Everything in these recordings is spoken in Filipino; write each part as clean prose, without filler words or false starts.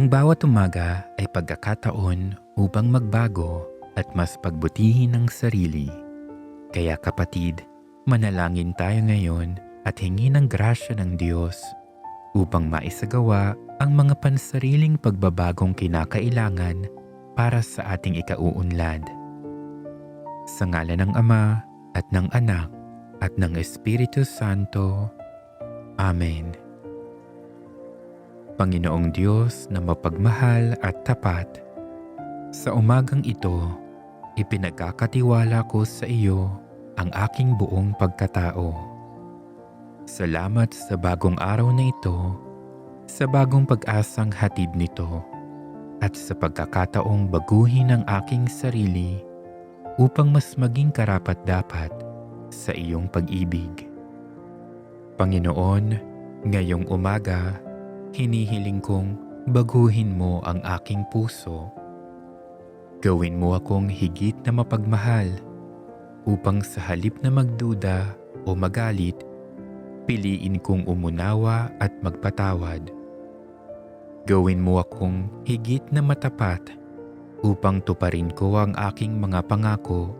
Ang bawat umaga ay pagkakataon upang magbago at mas pagbutihin ang sarili. Kaya kapatid, manalangin tayo ngayon at hingi ng grasya ng Diyos upang maisagawa ang mga pansariling pagbabagong kinakailangan para sa ating ikauunlad. Sa ngalan ng Ama at ng Anak at ng Espiritu Santo. Amen. Panginoong Diyos na mapagmahal at tapat, sa umagang ito, ipinagkakatiwala ko sa iyo ang aking buong pagkatao. Salamat sa bagong araw na ito, sa bagong pag-asang hatid nito, at sa pagkakataong baguhin ang aking sarili upang mas maging karapat-dapat sa iyong pag-ibig. Panginoon, ngayong umaga, hinihiling kong baguhin mo ang aking puso. Gawin mo akong higit na mapagmahal upang sa halip na magduda o magalit, piliin kong umunawa at magpatawad. Gawin mo akong higit na matapat upang tuparin ko ang aking mga pangako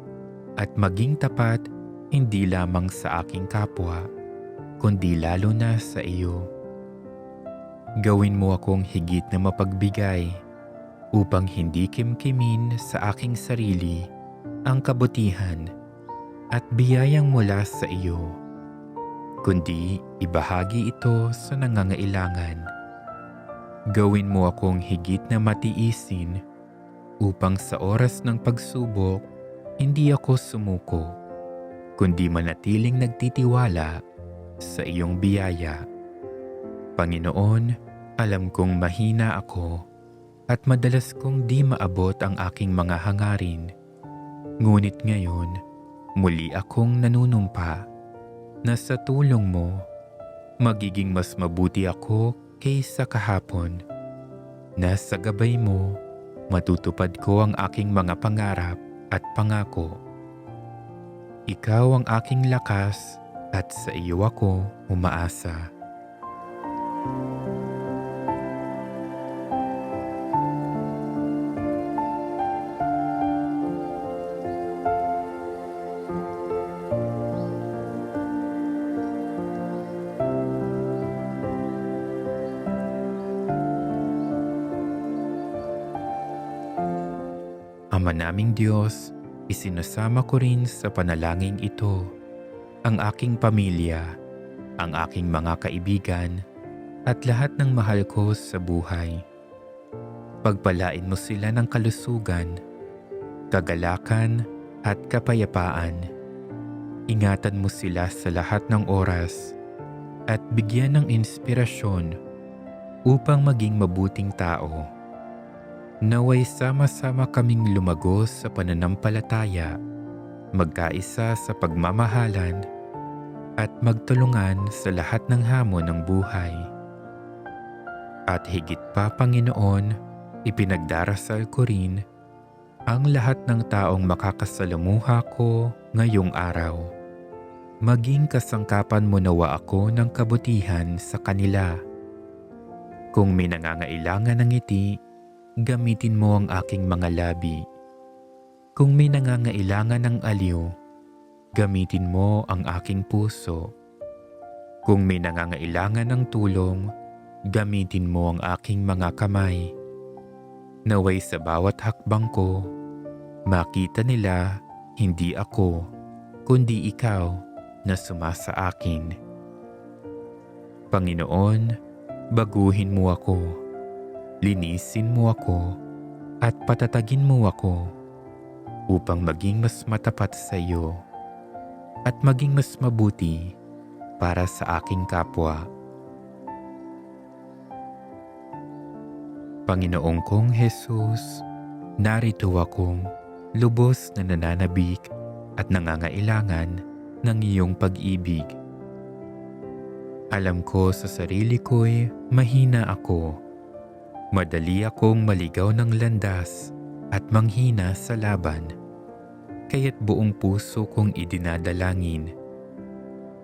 at maging tapat hindi lamang sa aking kapwa, kundi lalo na sa iyo. Gawin mo akong higit na mapagbigay upang hindi kimkimin sa aking sarili ang kabutihan at biyayang mula sa iyo, kundi ibahagi ito sa nangangailangan. Gawin mo akong higit na matiisin upang sa oras ng pagsubok hindi ako sumuko, kundi manatiling nagtitiwala sa iyong biyaya. Panginoon, alam kong mahina ako at madalas kong di maabot ang aking mga hangarin. Ngunit ngayon, muli akong nanunumpa na sa tulong mo, magiging mas mabuti ako kaysa kahapon. Na sa gabay mo, matutupad ko ang aking mga pangarap at pangako. Ikaw ang aking lakas at sa iyo ako umaasa. Ama naming Diyos, isinasama ko rin sa panalangin ito ang aking pamilya, ang aking mga kaibigan, at lahat ng mahal ko sa buhay. Pagpalain mo sila ng kalusugan, kagalakan at kapayapaan. Ingatan mo sila sa lahat ng oras at bigyan ng inspirasyon upang maging mabuting tao. Naway sama-sama kaming lumago sa pananampalataya, magkaisa sa pagmamahalan at magtulungan sa lahat ng hamon ng buhay. At higit pa, Panginoon, ipinagdarasal ko rin ang lahat ng taong makakasalamuha ko ngayong araw. Maging kasangkapan mo nawa ako ng kabutihan sa kanila. Kung may nangangailangan ng ngiti, gamitin mo ang aking mga labi. Kung may nangangailangan ng aliw, gamitin mo ang aking puso. Kung may nangangailangan ng tulong, gamitin mo ang aking mga kamay. Naway sa bawat hakbang ko, makita nila hindi ako, kundi ikaw na sumasa akin. Panginoon, baguhin mo ako, linisin mo ako, at patatagin mo ako upang maging mas matapat sa iyo at maging mas mabuti para sa aking kapwa. Panginoong kong Jesus, narito akong lubos na nananabik at nangangailangan ng iyong pag-ibig. Alam ko sa sarili ko'y mahina ako. Madali akong maligaw ng landas at manghina sa laban. Kaya't buong puso kong idinadalangin.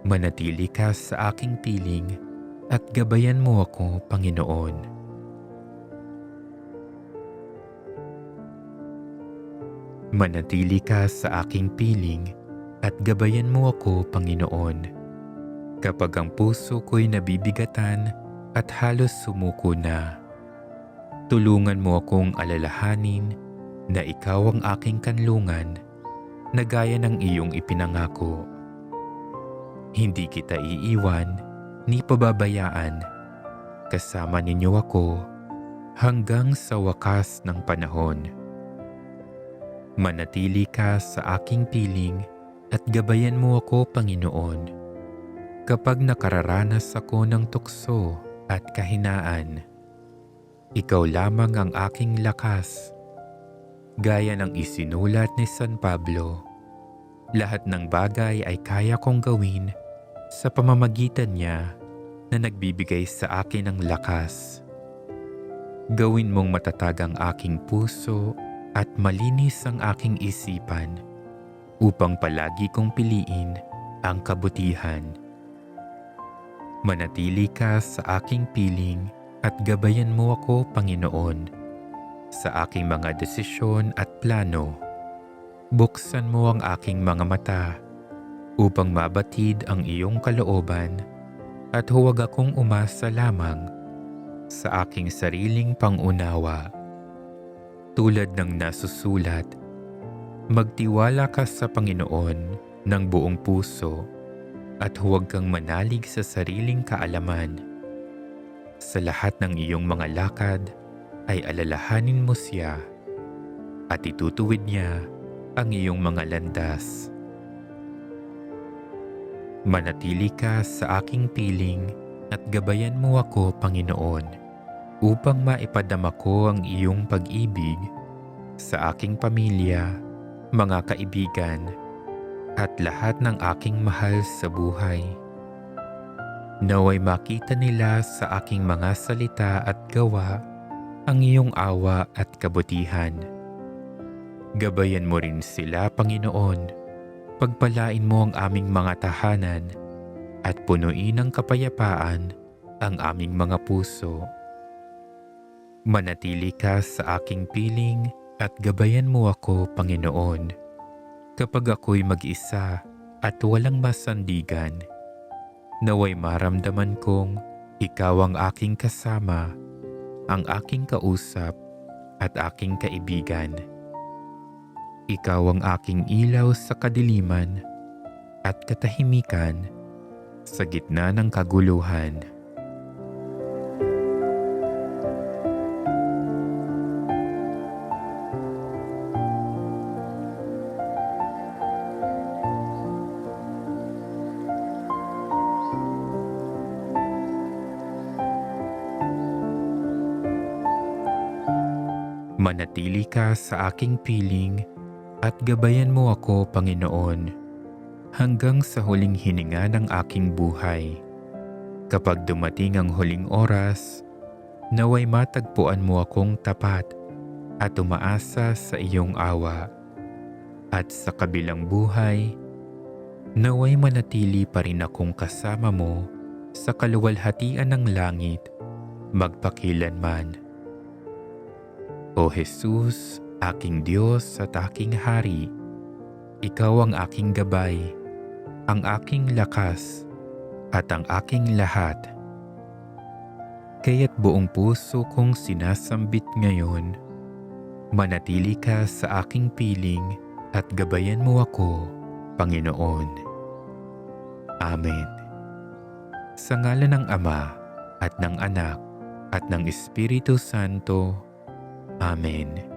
Manatili ka sa aking piling at gabayan mo ako, Panginoon. Manatili ka sa aking piling at gabayan mo ako, Panginoon. Kapag ang puso ko'y nabibigatan at halos sumuko na, tulungan mo akong alalahanin na ikaw ang aking kanlungan na gaya ng iyong ipinangako. Hindi kita iiwan ni pababayaan. Kasama ninyo ako hanggang sa wakas ng panahon. Manatili ka sa aking piling at gabayan mo ako, Panginoon. Kapag nakararanas ako ng tukso at kahinaan, ikaw lamang ang aking lakas. Gaya ng isinulat ni San Pablo, lahat ng bagay ay kaya kong gawin sa pamamagitan niya na nagbibigay sa akin ng lakas. Gawin mong matatag ang aking puso at malinis ang aking isipan upang palagi kong piliin ang kabutihan. Manatili ka sa aking piling at gabayan mo ako, Panginoon, sa aking mga desisyon at plano. Buksan mo ang aking mga mata upang mabatid ang iyong kalooban at huwag akong umasa lamang sa aking sariling pangunawa. Tulad ng nasusulat, magtiwala ka sa Panginoon ng buong puso at huwag kang manalig sa sariling kaalaman. Sa lahat ng iyong mga lakad ay alalahanin mo siya at itutuwid niya ang iyong mga landas. Manatili ka sa aking piling at gabayan mo ako, Panginoon, upang maipadama ko ang iyong pag-ibig sa aking pamilya, mga kaibigan, at lahat ng aking mahal sa buhay. Naway makita nila sa aking mga salita at gawa ang iyong awa at kabutihan. Gabayan mo rin sila, Panginoon. Pagpalain mo ang aming mga tahanan at punuin ng kapayapaan ang aming mga puso. Manatili ka sa aking piling at gabayan mo ako, Panginoon, kapag ako'y mag-isa at walang masandigan. Naway maramdaman kong ikaw ang aking kasama, ang aking kausap at aking kaibigan. Ikaw ang aking ilaw sa kadiliman at katahimikan sa gitna ng kaguluhan. Manatili ka sa aking piling at gabayan mo ako, Panginoon, hanggang sa huling hininga ng aking buhay. Kapag dumating ang huling oras, naway matagpuan mo akong tapat at umaasa sa iyong awa. At sa kabilang buhay, naway manatili pa rin akong kasama mo sa kaluwalhatian ng langit, magpakilanman. O Jesus, aking Diyos at aking Hari, ikaw ang aking gabay, ang aking lakas, at ang aking lahat. Kaya't buong puso kong sinasambit ngayon, manatili ka sa aking piling at gabayan mo ako, Panginoon. Amen. Sa ngalan ng Ama at ng Anak at ng Espiritu Santo. Amen.